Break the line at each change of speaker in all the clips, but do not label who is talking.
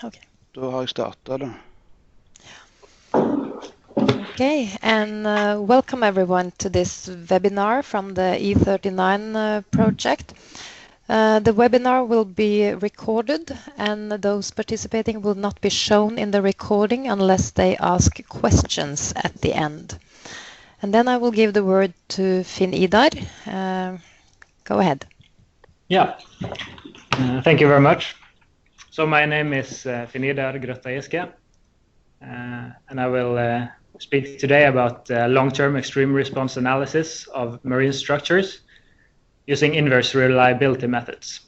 Okay.
Da har jeg startet det.
Okay, and welcome everyone to this webinar from the E39 project. The webinar will be recorded, and those participating will not be shown in the recording unless they ask questions at the end. And then I will give the word to Finn Idar. Go ahead.
Yeah, thank you very much. So my name is Finn Idar Giske, and I will speak today about long-term extreme response analysis of marine structures using inverse reliability methods.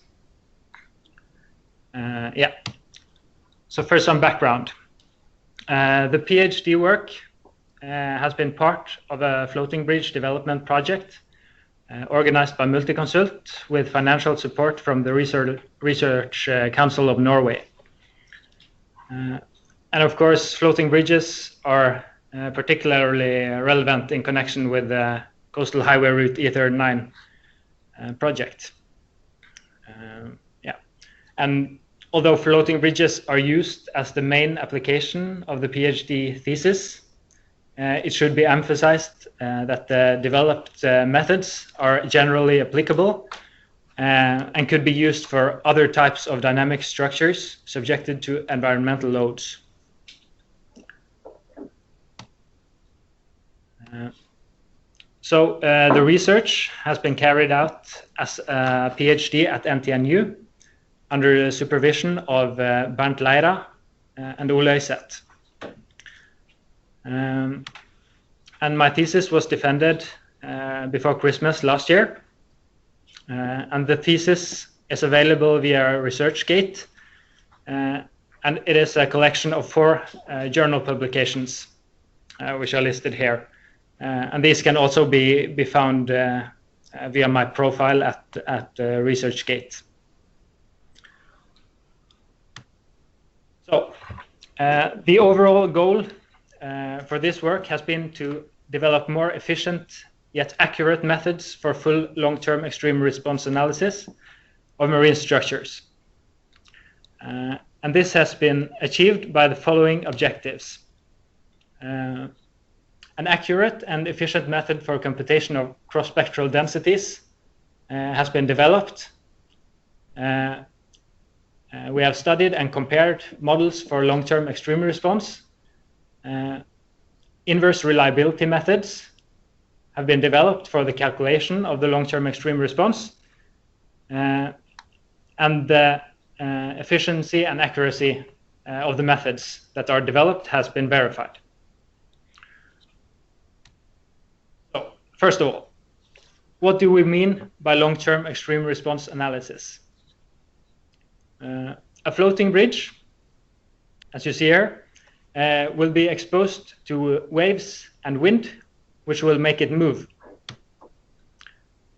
So first some background. The PhD work has been part of a floating bridge development project organized by Multiconsult with financial support from the Research Council of Norway. And of course, floating bridges are particularly relevant in connection with the Coastal Highway Route E39 project. And although floating bridges are used as the main application of the PhD thesis, it should be emphasized that the developed methods are generally applicable and could be used for other types of dynamic structures subjected to environmental loads. So the research has been carried out as a PhD at NTNU under the supervision of Bernt Leira and Ole Øyseth. And my thesis was defended before Christmas last year. And the thesis is available via ResearchGate. And it is a collection of 4 journal publications, which are listed here. And these can also be found via my profile at ResearchGate. So the overall goal for this work has been to develop more efficient yet accurate methods for full long-term extreme response analysis of marine structures. And this has been achieved by the following objectives. An accurate and efficient method for computation of cross-spectral densities has been developed. We have studied and compared models for long-term extreme response. Inverse reliability methods have been developed for the calculation of the long-term extreme response. And the efficiency and accuracy of the methods that are developed has been verified. So, first of all, what do we mean by long-term extreme response analysis? A floating bridge, as you see here, will be exposed to waves and wind, which will make it move.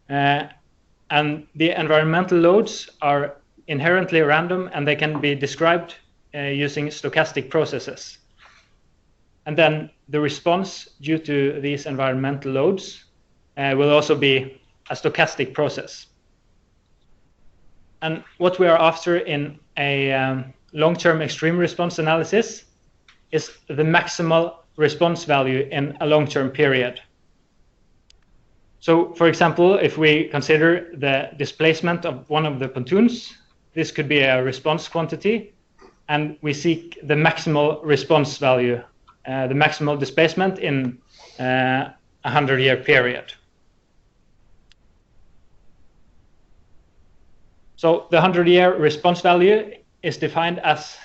And the environmental loads are inherently random, and they can be described using stochastic processes. And then the response due to these environmental loads will also be a stochastic process. And what we are after in a long-term extreme response analysis is the maximal response value in a long-term period. So, for example, if we consider the displacement of one of the pontoons, this could be a response quantity, and we seek the maximal response value, the maximal displacement in a 100-year period. So the 100-year response value is defined as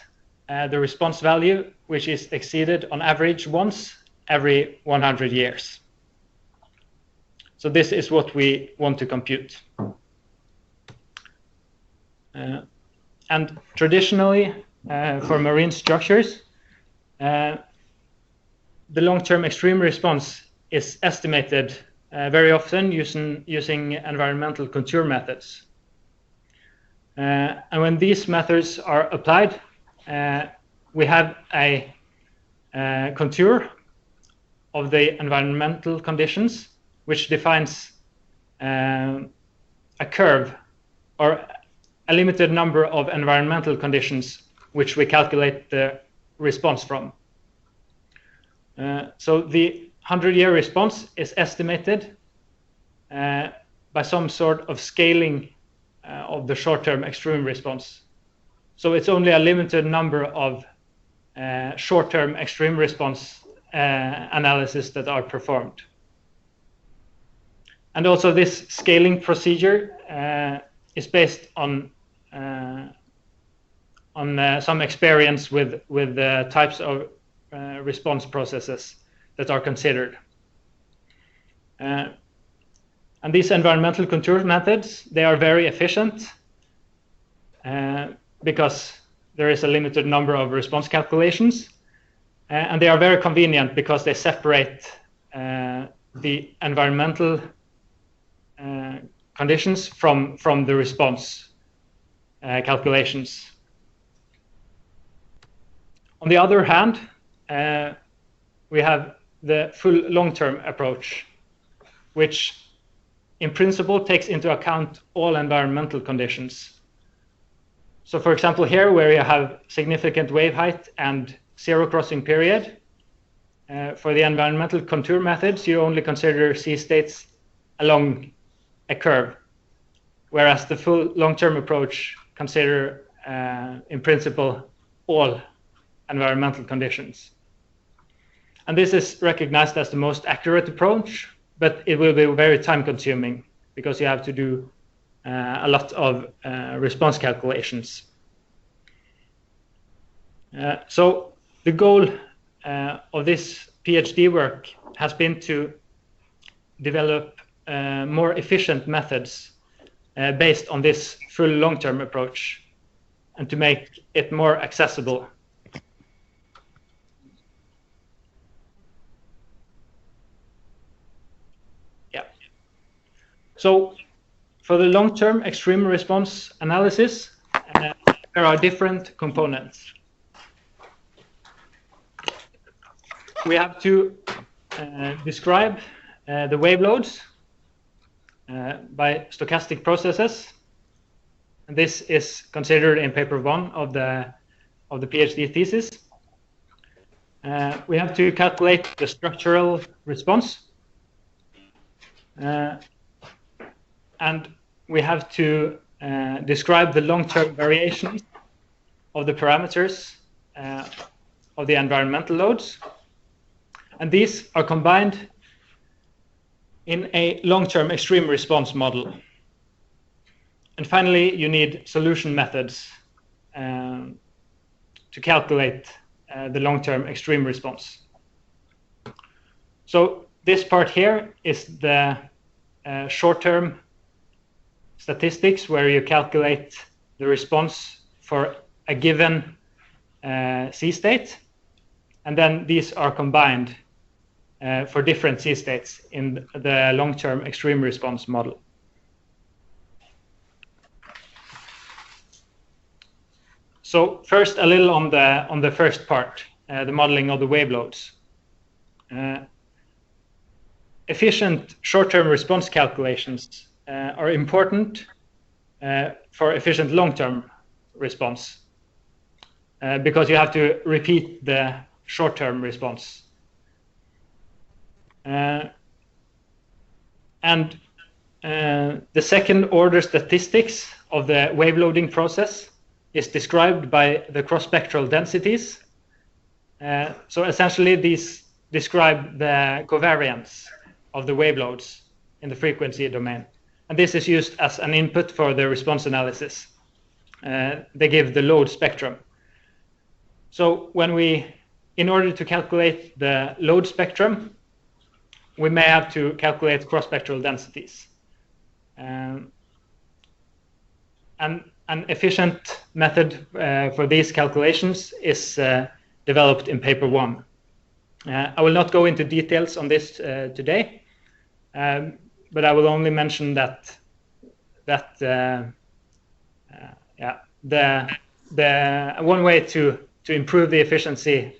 the response value which is exceeded on average once every 100 years. So this is what we want to compute. And traditionally, for marine structures, the long-term extreme response is estimated very often using environmental contour methods. And when these methods are applied, we have a contour of the environmental conditions, which defines a curve or a limited number of environmental conditions which we calculate the response from. So the 100-year response is estimated by some sort of scaling of the short-term extreme response. So it's only a limited number of short-term extreme response analysis that are performed. And also this scaling procedure is based on some experience with the types of response processes that are considered. And these environmental contour methods, they are very efficient because there is a limited number of response calculations, and they are very convenient because they separate the environmental conditions from the response calculations. On the other hand, we have the full long-term approach, which in principle takes into account all environmental conditions. So for example, here where you have significant wave height and zero crossing period, for the environmental contour methods, you only consider sea states along a curve, whereas the full long-term approach consider in principle all environmental conditions. And this is recognized as the most accurate approach, but it will be very time consuming because you have to do a lot of response calculations. So the goal of this PhD work has been to develop more efficient methods based on this full long-term approach and to make it more accessible. So for the long-term extreme response analysis, there are different components. We have to describe the wave loads by stochastic processes. And this is considered in paper 1 of the PhD thesis. We have to calculate the structural response. And we have to describe the long-term variations of the parameters of the environmental loads. And these are combined in a long-term extreme response model. And finally, you need solution methods to calculate the long-term extreme response. So this part here is the short-term statistics where you calculate the response for a given sea state, and then these are combined for different sea states in the long-term extreme response model. So first, a little on the first part, the modeling of the wave loads. Efficient short-term response calculations are important for efficient long-term response because you have to repeat the short-term response. And the second order statistics of the wave loading process is described by the cross-spectral densities. So essentially these describe the covariance of the wave loads in the frequency domain. And this is used as an input for the response analysis. They give the load spectrum. So in order to calculate the load spectrum, we may have to calculate cross-spectral densities. And an efficient method for these calculations is developed in paper 1. I will not go into details on this today, but I will only mention that the one way to improve the efficiency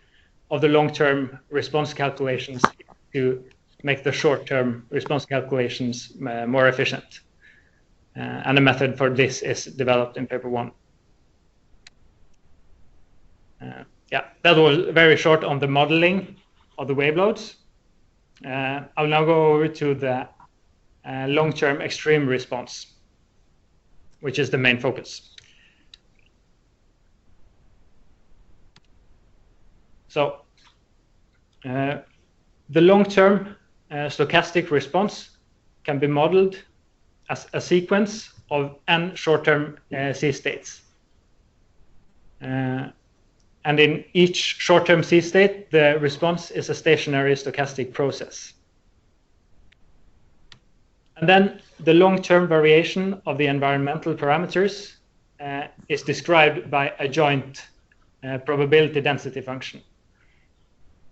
of the long-term response calculations is to make the short-term response calculations more efficient. And a method for this is developed in paper 1. Yeah, that was very short on the modeling of the wave loads. I'll now go over to the long-term extreme response, which is the main focus. So the long-term stochastic response can be modeled as a sequence of n short-term sea states. And in each short-term sea state, the response is a stationary stochastic process. And then the long-term variation of the environmental parameters is described by a joint probability density function.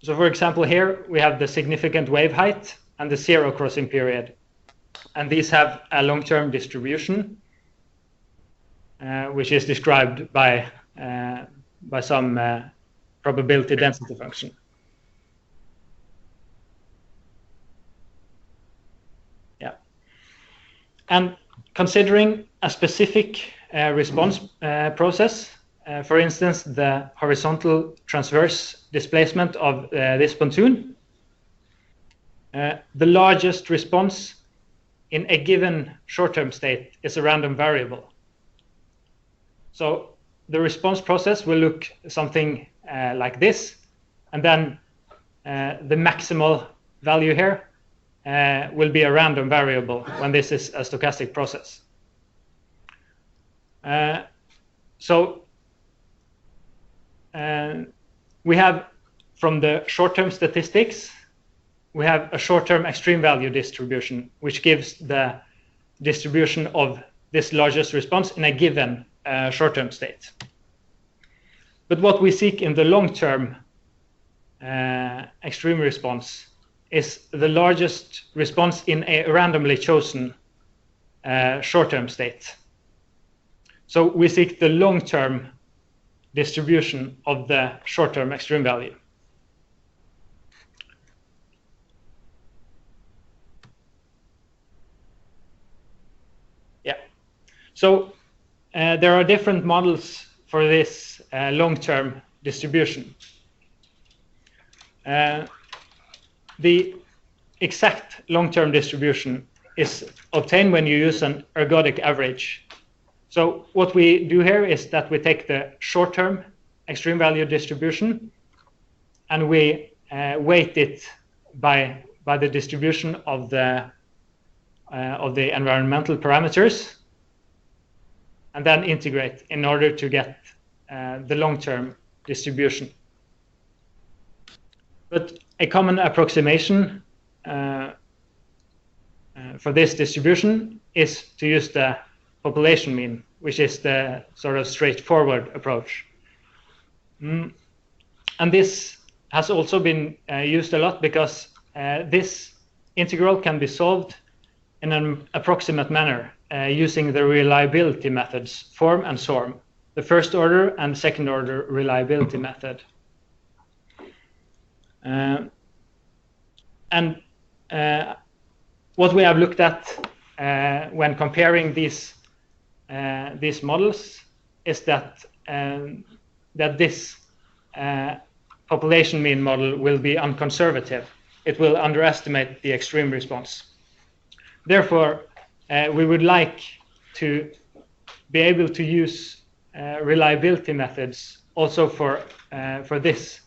So for example, here we have the significant wave height and the zero crossing period. And these have a long-term distribution, which is described by some probability density function. Yeah. And considering a specific response process, for instance, the horizontal transverse displacement of this pontoon, the largest response in a given short-term state is a random variable. So the response process will look something like this, and then the maximal value here will be a random variable when this is a stochastic process. We have, from the short-term statistics, we have a short-term extreme value distribution, which gives the distribution of this largest response in a given short-term state. But what we seek in the long-term extreme response is the largest response in a randomly chosen short-term state. So we seek the long-term distribution of the short-term extreme value. Yeah. So there are different models for this long-term distribution. The exact long-term distribution is obtained when you use an ergodic average. So what we do here is that we take the short-term extreme value distribution and we weight it by the distribution of the environmental parameters, and then integrate in order to get the long-term distribution. But a common approximation for this distribution is to use the population mean, which is the sort of straightforward approach. And this has also been used a lot because this integral can be solved in an approximate manner using the reliability methods form and SORM, the first order and second order reliability method. What we have looked at when comparing these models is that this population mean model will be unconservative. It will underestimate the extreme response. Therefore, we would like to be able to use reliability methods also for this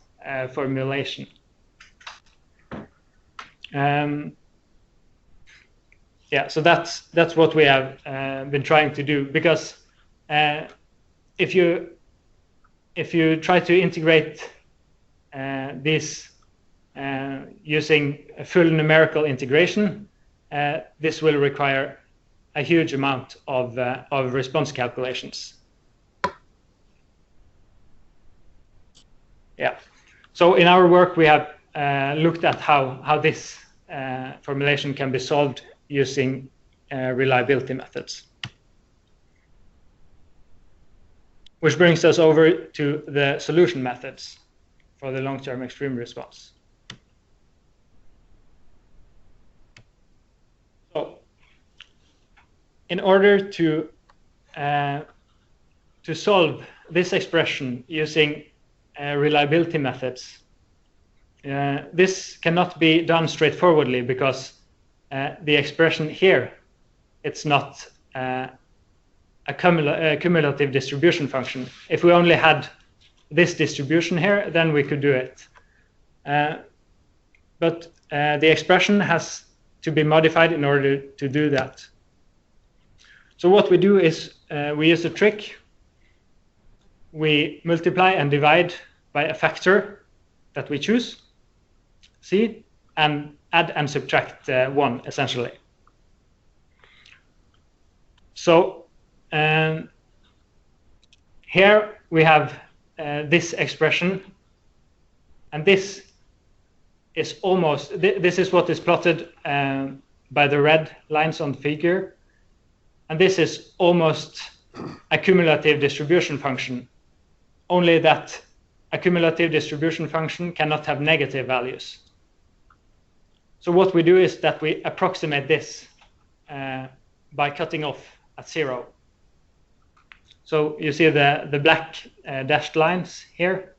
formulation. Yeah, so that's what we have been trying to do, because if you try to integrate this using a full numerical integration, this will require a huge amount of response calculations. Yeah. So in our work, we have looked at how this formulation can be solved using reliability methods. Which brings us over to the solution methods for the long-term extreme response. So, in order to solve this expression using reliability methods. This cannot be done straightforwardly because the expression here, it's not a cumulative distribution function. If we only had this distribution here, then we could do it. But the expression has to be modified in order to do that. So what we do is we use a trick. We multiply and divide by a factor that we choose, C, and add and subtract 1, essentially. So here we have this expression, and this is almost, this is what is plotted by the red lines on the figure, and this is almost a cumulative distribution function, only that a cumulative distribution function cannot have negative values. So what we do is that we approximate this by cutting off at 0. So you see the black dashed lines here.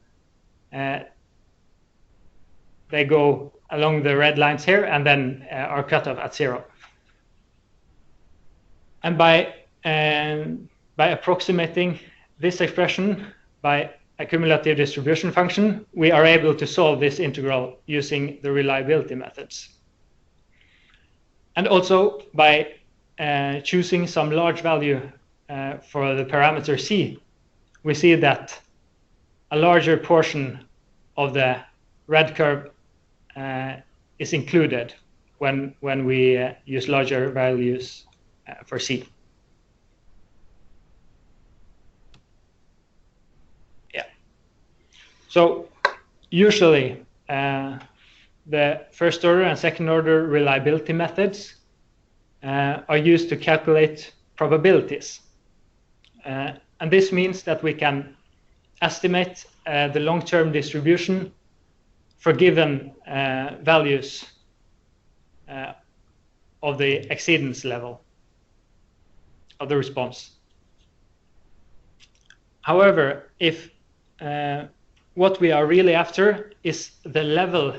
They go along the red lines here and then are cut off at 0. And by approximating this expression by a cumulative distribution function, we are able to solve this integral using the reliability methods. And also by choosing some large value for the parameter C, we see that a larger portion of the red curve is included when we use larger values for C. Yeah. So usually the first order and second order reliability methods are used to calculate probabilities. And this means that we can estimate the long-term distribution for given values of the exceedance level of the response. However, if what we are really after is the level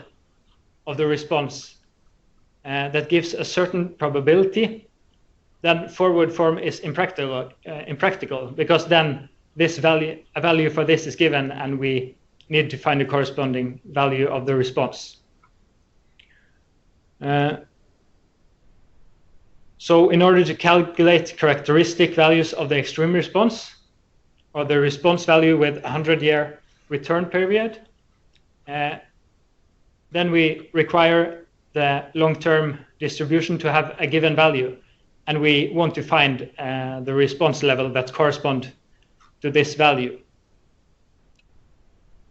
of the response that gives a certain probability, then forward form is impractical because then a value for this is given and we need to find the corresponding value of the response. So in order to calculate characteristic values of the extreme response, or the response value with a 100-year return period, then we require the long-term distribution to have a given value, and we want to find the response level that corresponds to this value.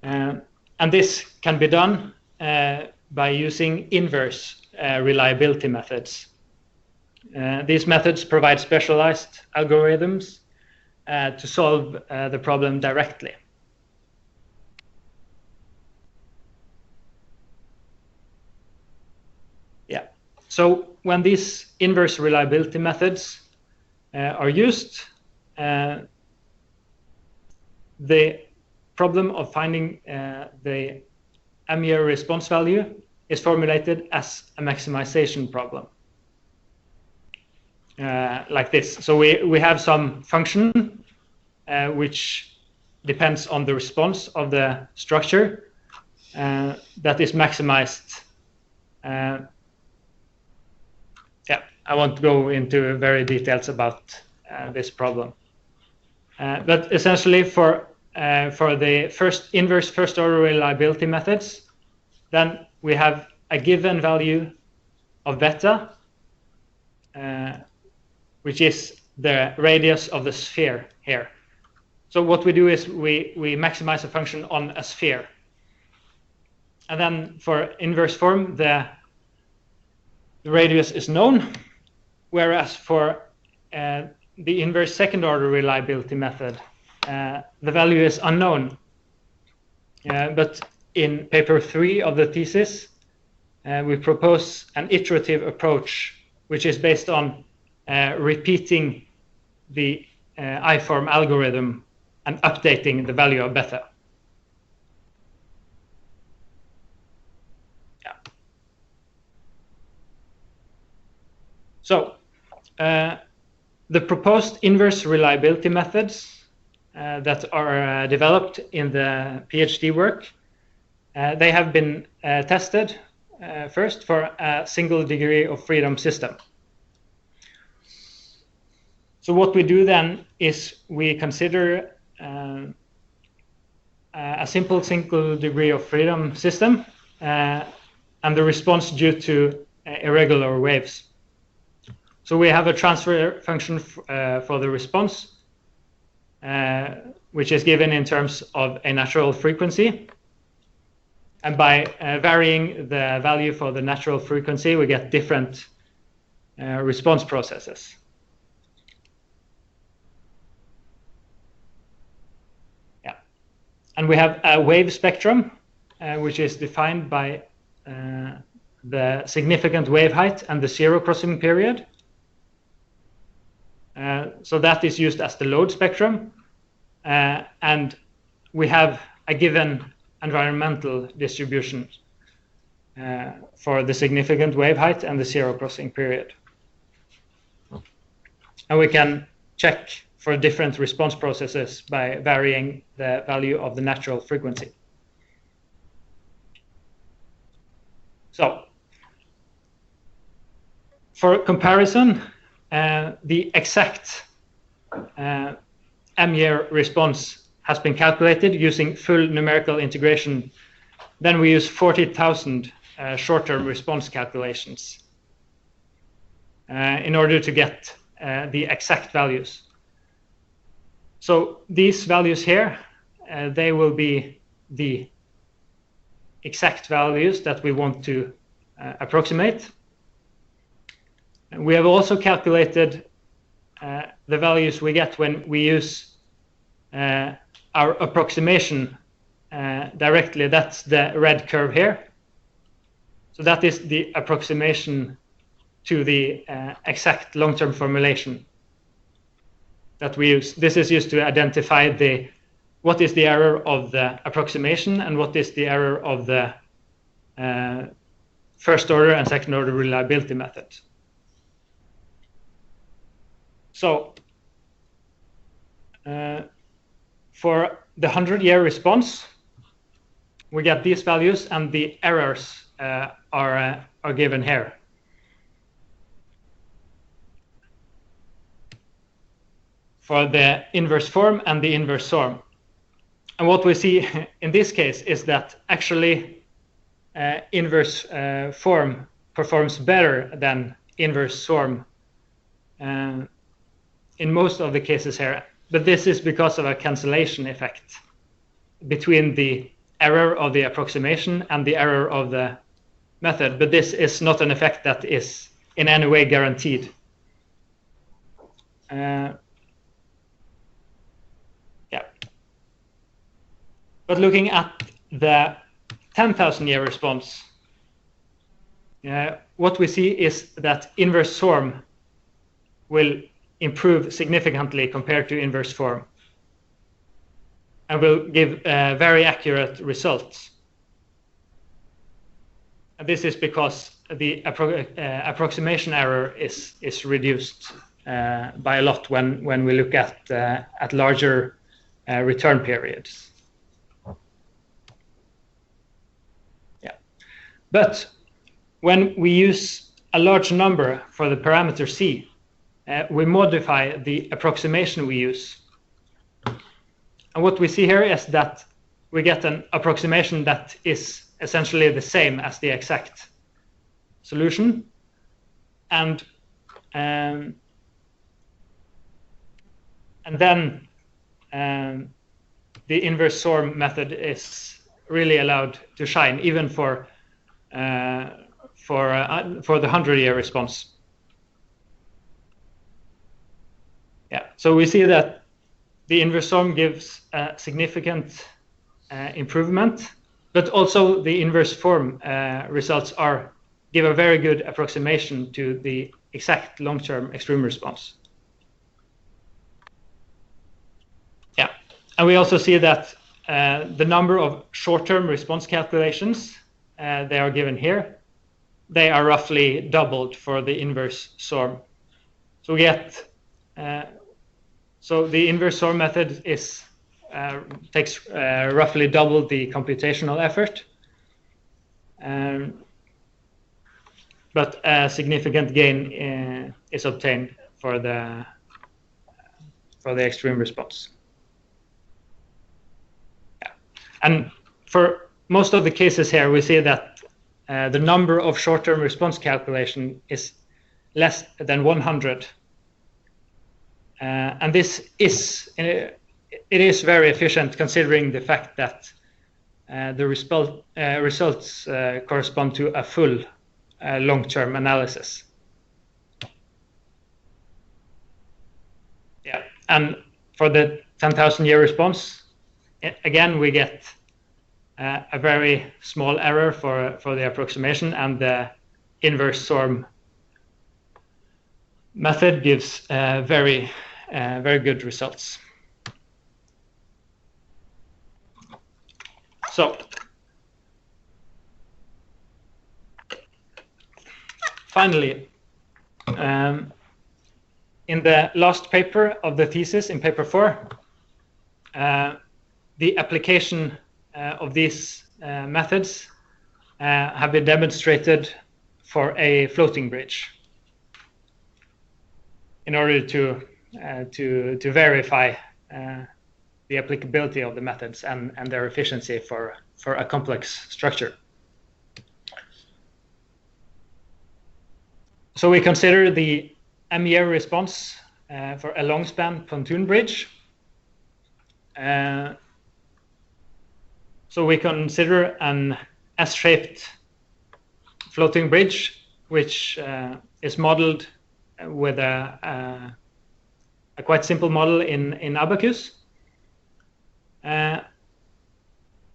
And this can be done by using inverse reliability methods. These methods provide specialized algorithms to solve the problem directly. Yeah. So when these inverse reliability methods are used, the problem of finding the M-year response value is formulated as a maximization problem. Like this. So we have some function which depends on the response of the structure that is maximized. Yeah, I won't go into very details about this problem. But essentially for the inverse first order reliability methods, then we have a given value of beta, which is the radius of the sphere here. So what we do is we maximize a function on a sphere. And then for inverse form, the radius is known, whereas for the inverse second order reliability method, the value is unknown. But in paper 3 of the thesis, we propose an iterative approach, which is based on repeating the I-form algorithm and updating the value of beta. So the proposed inverse reliability methods that are developed in the PhD work, they have been tested first for a single degree of freedom system. So what we do then is we consider a simple single degree of freedom system and the response due to irregular waves. So we have a transfer function for the response, which is given in terms of a natural frequency. And by varying the value for the natural frequency, we get different response processes. Yeah. And we have a wave spectrum, which is defined by the significant wave height and the zero crossing period. So that is used as the load spectrum, and we have a given environmental distribution for the significant wave height and the zero crossing period. And we can check for different response processes by varying the value of the natural frequency. So, for comparison, the exact M-year response has been calculated using full numerical integration. Then we use 40,000 short-term response calculations in order to get the exact values. So these values here, they will be the exact values that we want to approximate. We have also calculated the values we get when we use our approximation directly. That's the red curve here. So that is the approximation to the exact long-term formulation that we use. This is used to identify what is the error of the approximation and what is the error of the first order and second order reliability method. So for the 100-year response, we get these values, and the errors are given here. For the inverse form and the inverse SORM. And what we see in this case is that actually inverse form performs better than inverse SORM in most of the cases here. But this is because of a cancellation effect between the error of the approximation and the error of the method. But this is not an effect that is in any way guaranteed. But looking at the 10,000-year response, what we see is that inverse SORM will improve significantly compared to inverse form and will give very accurate results. And this is because the approximation error is reduced by a lot when we look at larger return periods. But when we use a large number for the parameter C, we modify the approximation we use. And what we see here is that we get an approximation that is essentially the same as the exact solution. And then the inverse SORM method is really allowed to shine, even for the 100-year response. Yeah, so we see that the inverse SORM gives a significant improvement, but also the inverse form results give a very good approximation to the exact long-term extreme response. Yeah, and we also see that the number of short-term response calculations, they are given here, they are roughly doubled for the inverse SORM. So we get so the inverse SORM method takes roughly double the computational effort, but a significant gain is obtained for the extreme response. Yeah. And for most of the cases here, we see that the number of short-term response calculation is less than 100. And this is very efficient, considering the fact that the results correspond to a full long-term analysis. Yeah, and for the 10,000-year response, again we get a very small error for the approximation, and the inverse SORM method gives very good results. So finally, in the last paper of the thesis, in paper 4, the application of these methods have been demonstrated for a floating bridge in order to verify the applicability of the methods and their efficiency for a complex structure. So we consider the M-year response for a long span pontoon bridge. So we consider an S-shaped floating bridge, which is modeled with a quite simple model in Abacus. And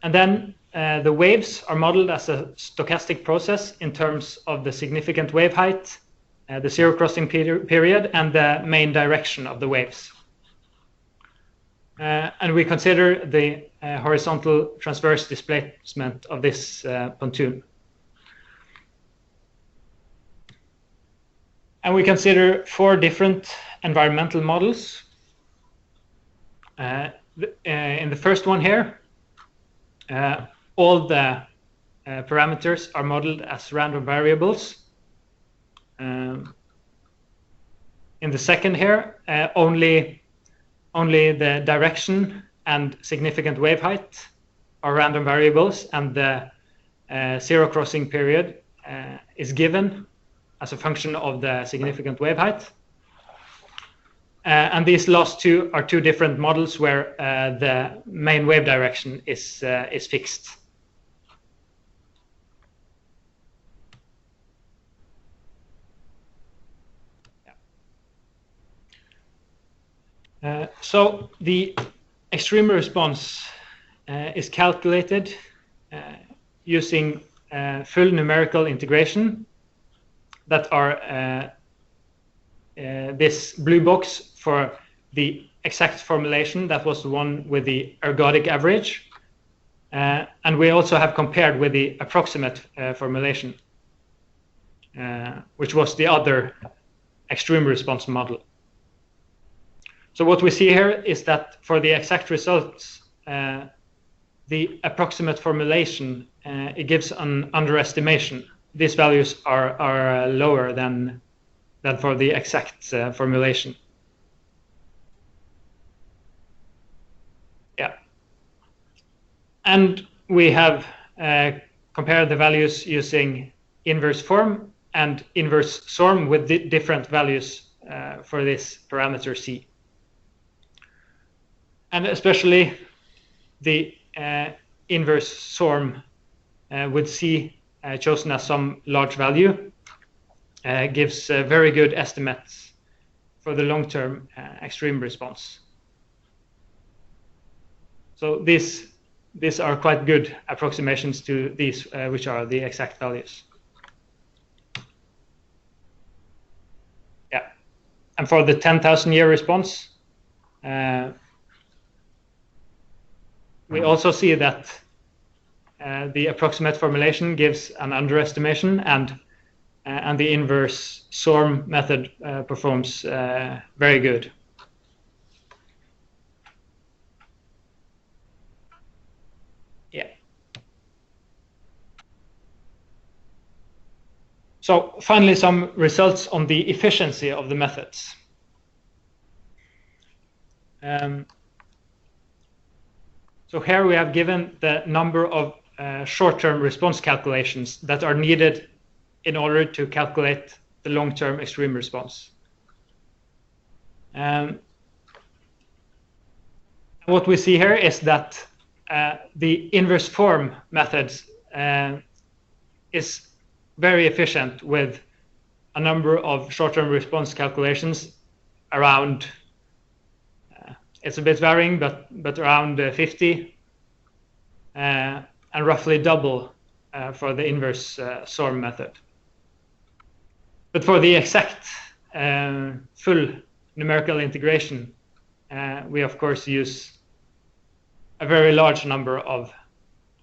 then the waves are modeled as a stochastic process in terms of the significant wave height, the zero crossing period, and the main direction of the waves. And we consider the horizontal transverse displacement of this pontoon. And we consider 4 different environmental models. In the first one here, all the parameters are modeled as random variables. In the second here, only the direction and significant wave height are random variables, and the zero crossing period is given as a function of the significant wave height. And these last 2 are 2 different models where the main wave direction is fixed. So the extreme response is calculated using full numerical integration that are this blue box for the exact formulation. That was the one with the ergodic average. And we also have compared with the approximate formulation, which was the other extreme response model. So what we see here is that for the exact results, the approximate formulation, it gives an underestimation. These values are lower than for the exact formulation. Yeah. And we have compared the values using inverse form and inverse SORM with different values for this parameter C. And especially the inverse SORM with C chosen as some large value gives very good estimates for the long-term extreme response. So these are quite good approximations to these, which are the exact values. Yeah, and for the 10,000-year response, we also see that the approximate formulation gives an underestimation, and and the inverse SORM method performs very good. Yeah. So finally, some results on the efficiency of the methods. So here we have given the number of short-term response calculations that are needed in order to calculate the long-term extreme response. What we see here is that the inverse form methods is very efficient with a number of short-term response calculations around, it's a bit varying, but around 50, and roughly double for the inverse SORM method. But for the exact full numerical integration, we of course use a very large number of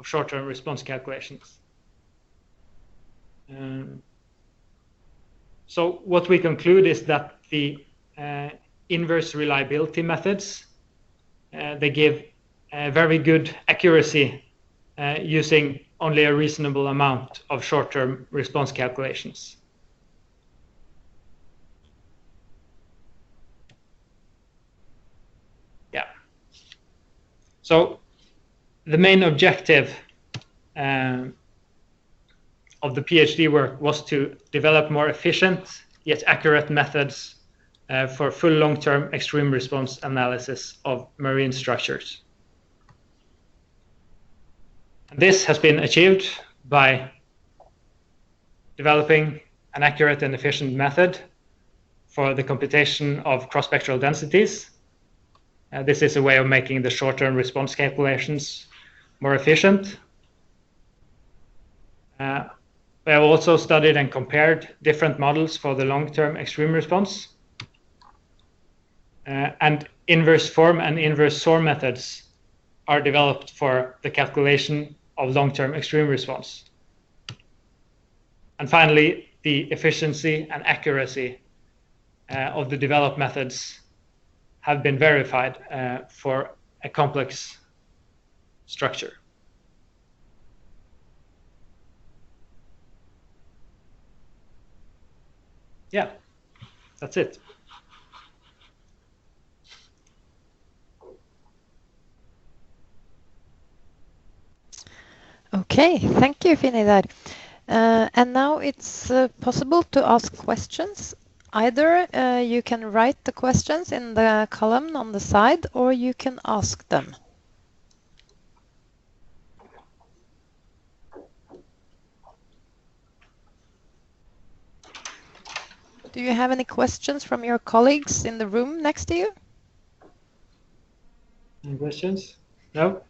short-term response calculations. So what we conclude is that the inverse reliability methods, they give very good accuracy using only a reasonable amount of short-term response calculations. Yeah. So the main objective of the PhD work was to develop more efficient yet accurate methods for full long-term extreme response analysis of marine structures. This has been achieved by developing an accurate and efficient method for the computation of cross-spectral densities. This is a way of making the short-term response calculations more efficient. We have also studied and compared different models for the long-term extreme response. And inverse form and inverse SORM methods are developed for the calculation of long-term extreme response. And finally, the efficiency and accuracy of the developed methods have been verified for a complex structure. Yeah, that's it.
Okay, thank you, Idar. And now it's possible to ask questions. Either you can write the questions in the column on the side, or you can ask them. Do you have any questions from your colleagues in the room next to you?
Any questions? No?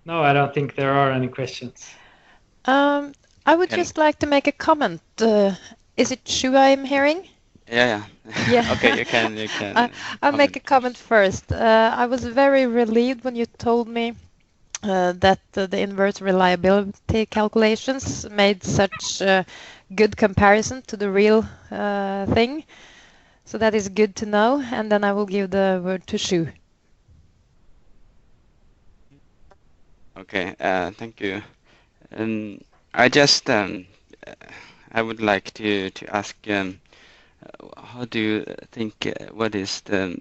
No, I don't think there are any questions.
I would just like to make a comment. Is it Shu I'm hearing?
Yeah. Okay, you can.
I'll make a comment first. I was very relieved when you told me that the inverse reliability calculations made such good comparison to the real thing. So that is good to know. And then I will give the word to Shu.
Okay, thank you. I just I would like to ask, how do you think, what is the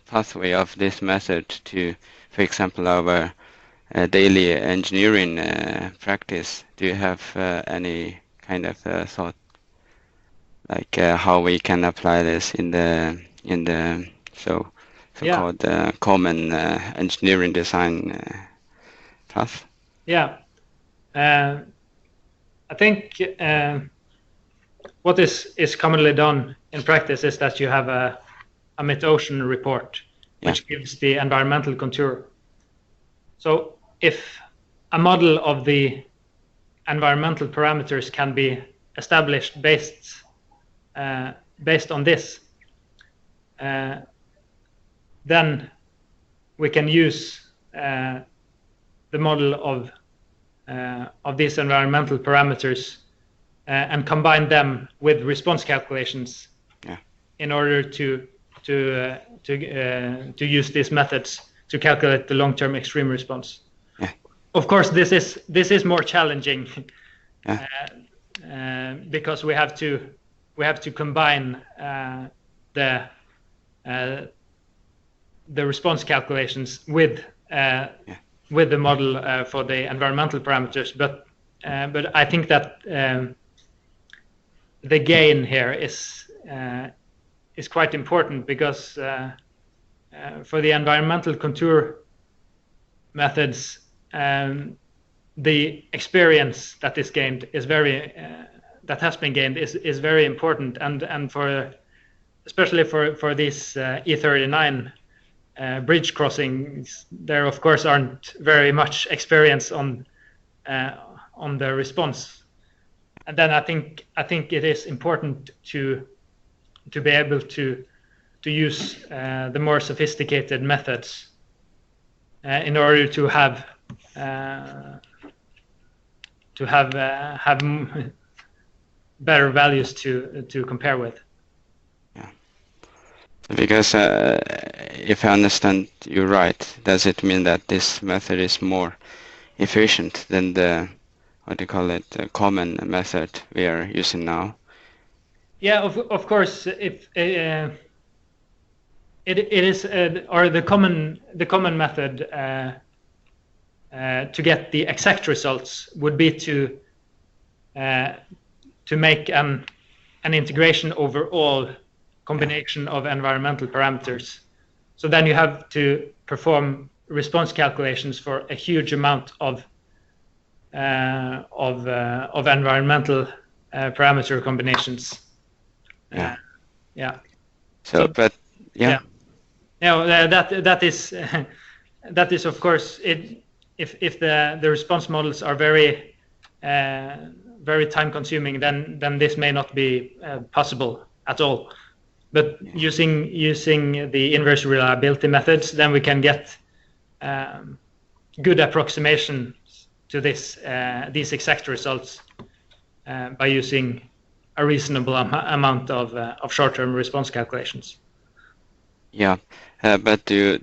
pathway of this method to, for example, our daily engineering practice? Do you have any kind of thought, like how we can apply this in the so-called common engineering design path?
Yeah, I think what is commonly done in practice is that you have a mid-ocean report, which gives the environmental contour. So if a model of the environmental parameters can be established based on this, then we can use the model of these environmental parameters and combine them with response calculations in order to use these methods to calculate the long-term extreme response. Of course, this is more challenging because we have to combine the response calculations with the model for the environmental parameters. But I think that the gain here is quite important, because for the environmental contour methods, the experience that is gained is that has been gained is very important, and especially for these E39 bridge crossings, there of course aren't very much experience on the response, and then I think it is important to be able to use the more sophisticated methods in order to have better values to compare with.
Yeah, because if I understand you right, does it mean that this method is more efficient than the the common method we are using now?
Yeah, of course, if it is or the common method to get the exact results would be to make an integration over all combination of environmental parameters. So then you have to perform response calculations for a huge amount of environmental parameter combinations.
So, but
that is of course it. If the response models are very time consuming, then this may not be possible at all. But using the inverse reliability methods, then we can get good approximations to these exact results by using a reasonable amount of short-term response calculations.
Yeah, but do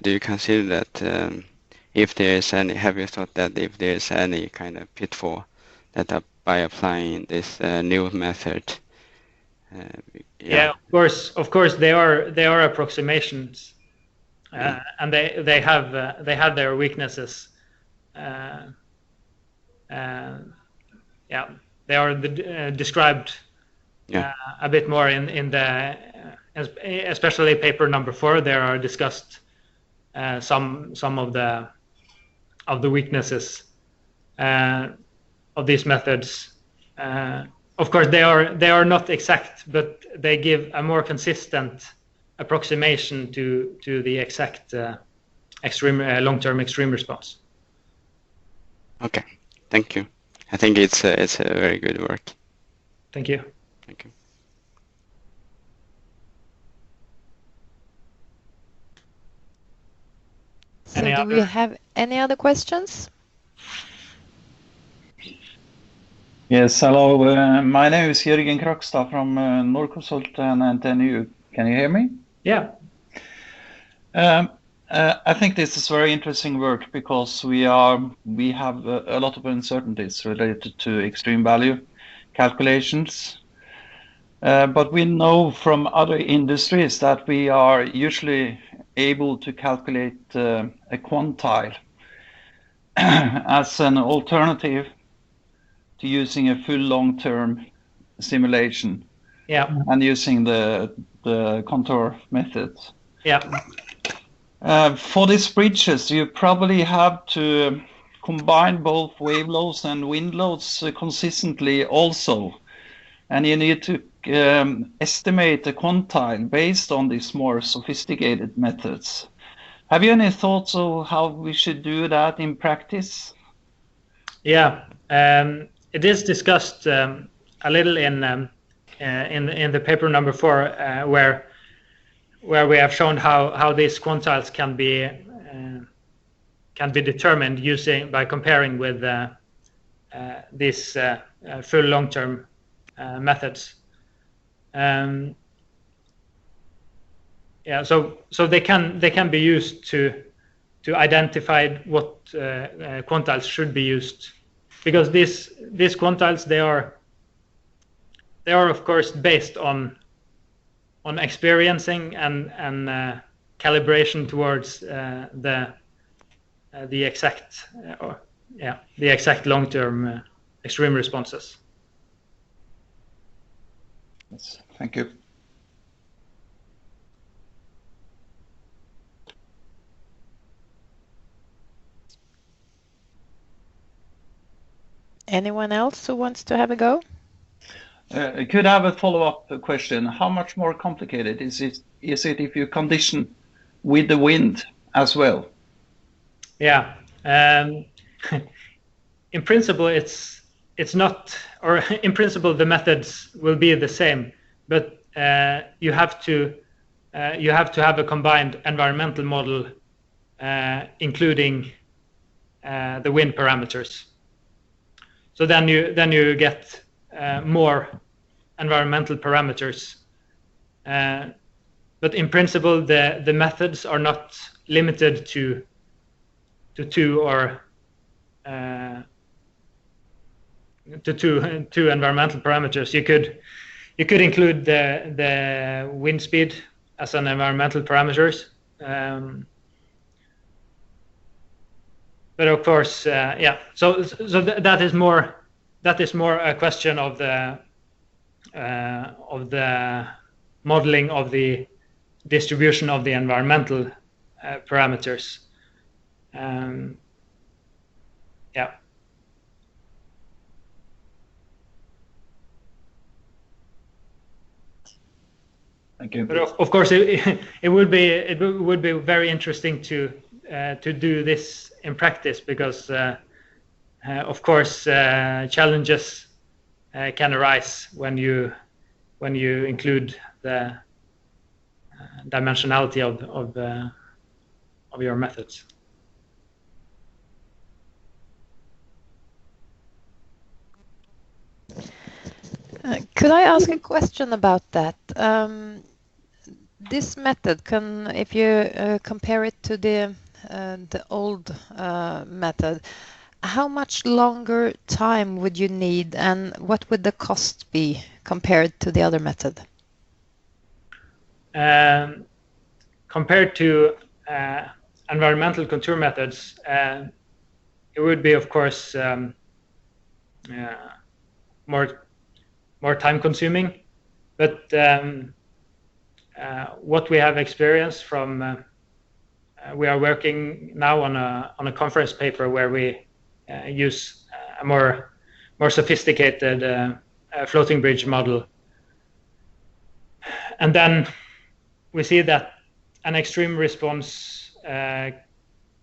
you consider that if there is any? Have you thought that if there is any kind of pitfall that by applying this new method?
Of course, they are approximations, and they have their weaknesses. They are described a bit more in the especially paper number 4. There are discussed some of the weaknesses of these methods. Of course, they are not exact, but they give a more consistent approximation to the exact extreme long-term extreme response.
Okay, thank you. I think it's a very good work.
Thank you.
Thank you.
So do we have any other questions?
Yes, hello. My name is Jørgen Krokstad from Norconsult and NTNU. Can you hear me?
Yeah.
I think this is very interesting work because we have a lot of uncertainties related to extreme value calculations. But we know from other industries that we are usually able to calculate a quantile as an alternative to using a full long-term simulation.
Yeah.
And using the contour method.
Yeah.
For these bridges, you probably have to combine both wave loads and wind loads consistently also. And you need to estimate the quantile based on these more sophisticated methods. Have you any thoughts of how we should do that in practice?
Yeah, it is discussed a little in the paper number 4, where we have shown how these quantiles can be can be determined by comparing with these full long-term methods. Yeah, so they can be used to identify what quantiles should be used, because these quantiles, they are of course based on experiencing and calibration towards the exact long-term extreme responses.
Yes, thank you.
Anyone else who wants to have a go?
Could I have a follow-up question? How much more complicated is it if you condition with the wind as well?
Yeah, in principle it's not, or in principle the methods will be the same, but you have to have a combined environmental model including the wind parameters. So then you get more environmental parameters, but in principle the methods are not limited to two or to two environmental parameters. You could include the wind speed as an environmental parameters, but of course, yeah. So that is more a question of the modeling of the distribution of the environmental parameters. Yeah.
Thank you.
But of course, it would be very interesting to do this in practice, because of course challenges can arise when you include the dimensionality of your methods.
Could I ask a question about that? This method if you compare it to the old method, how much longer time would you need, and what would the cost be compared to the other method?
Compared to environmental contour methods, it would be, of course, more time consuming, but what we have experienced from we are working now on a conference paper where we use a more sophisticated floating bridge model, and then we see that an extreme response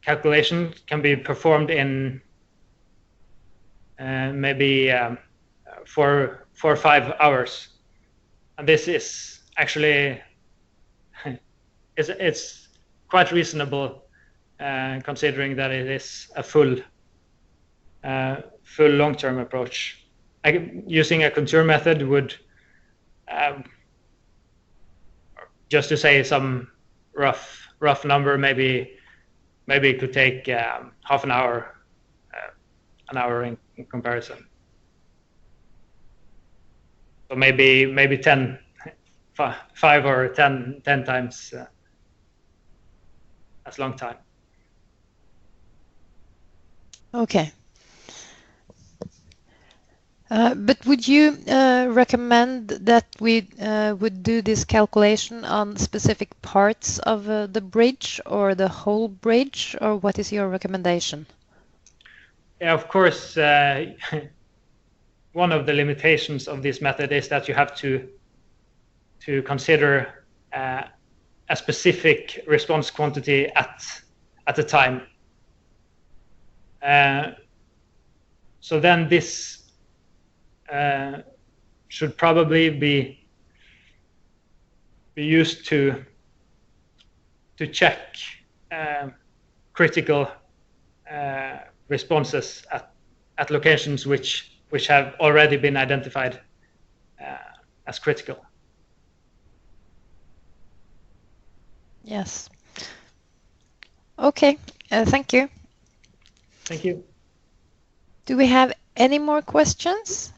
calculation can be performed in maybe 4 or 5 hours, and this is actually it's quite reasonable considering that it is a full long-term approach. Using a contour method would, just to say some rough number, maybe it could take half an hour, in comparison. So maybe 5 or 10 times as long time.
Okay. But would you recommend that we would do this calculation on specific parts of the bridge or the whole bridge, or what is your recommendation?
Yeah, of course, one of the limitations of this method is that you have to consider a specific response quantity at a time. So then this should probably be used to check critical responses at locations which have already been identified as critical.
Yes. Okay, thank you.
Thank you.
Do we have any more questions?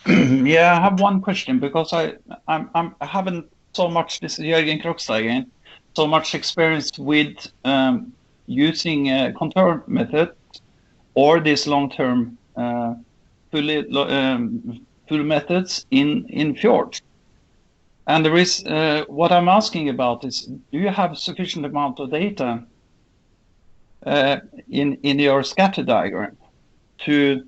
Yeah, I have one question, because I haven't so much, this is Jørgen Krogstad again, so much experience with using contour method or these long-term full methods in fjords. And there is what I'm asking about is, do you have sufficient amount of data in your scatter diagram to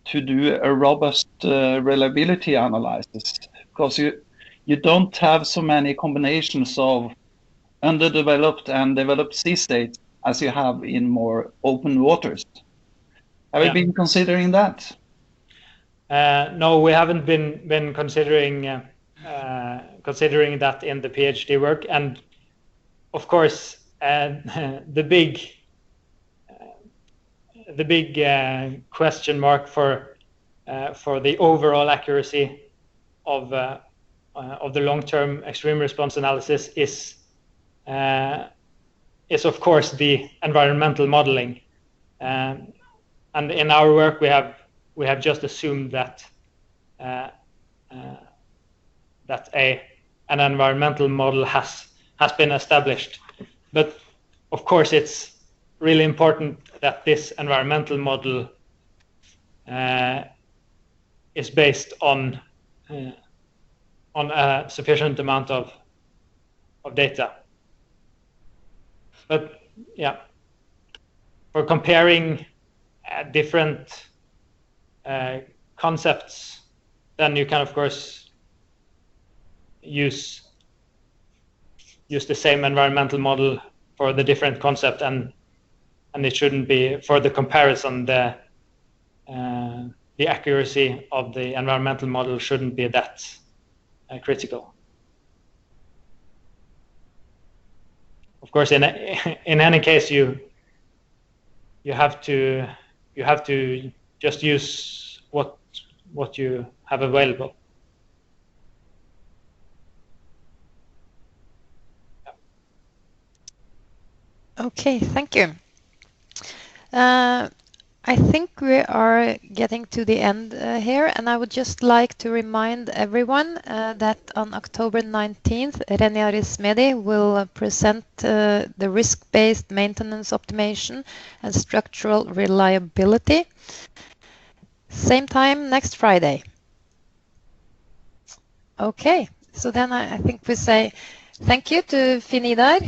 do a robust reliability analysis? Because you don't have so many combinations of underdeveloped and developed sea states as you have in more open waters. Have you been considering that?
No, we haven't been considering that in the PhD work, and of course the big question mark for the overall accuracy of the long-term extreme response analysis is of course the environmental modeling, and in our work we have just assumed that an environmental model has been established, but of course it's really important that this environmental model is based on a sufficient amount of data. But yeah, for comparing different concepts, then you can of course use the same environmental model for the different concept, and it shouldn't be, for the comparison, the accuracy of the environmental model shouldn't be that critical. Of course, in any case, you have to just use what you have available.
Okay, thank you. I think we are getting to the end here, and I would just like to remind everyone that on October 19th, René Arismedi will present the risk-based maintenance optimization and structural reliability. Same time next Friday. Okay, so then I think we say thank you to Finn Idar.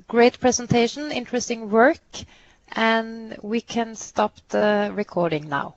Great presentation, interesting work. And we can stop the recording now.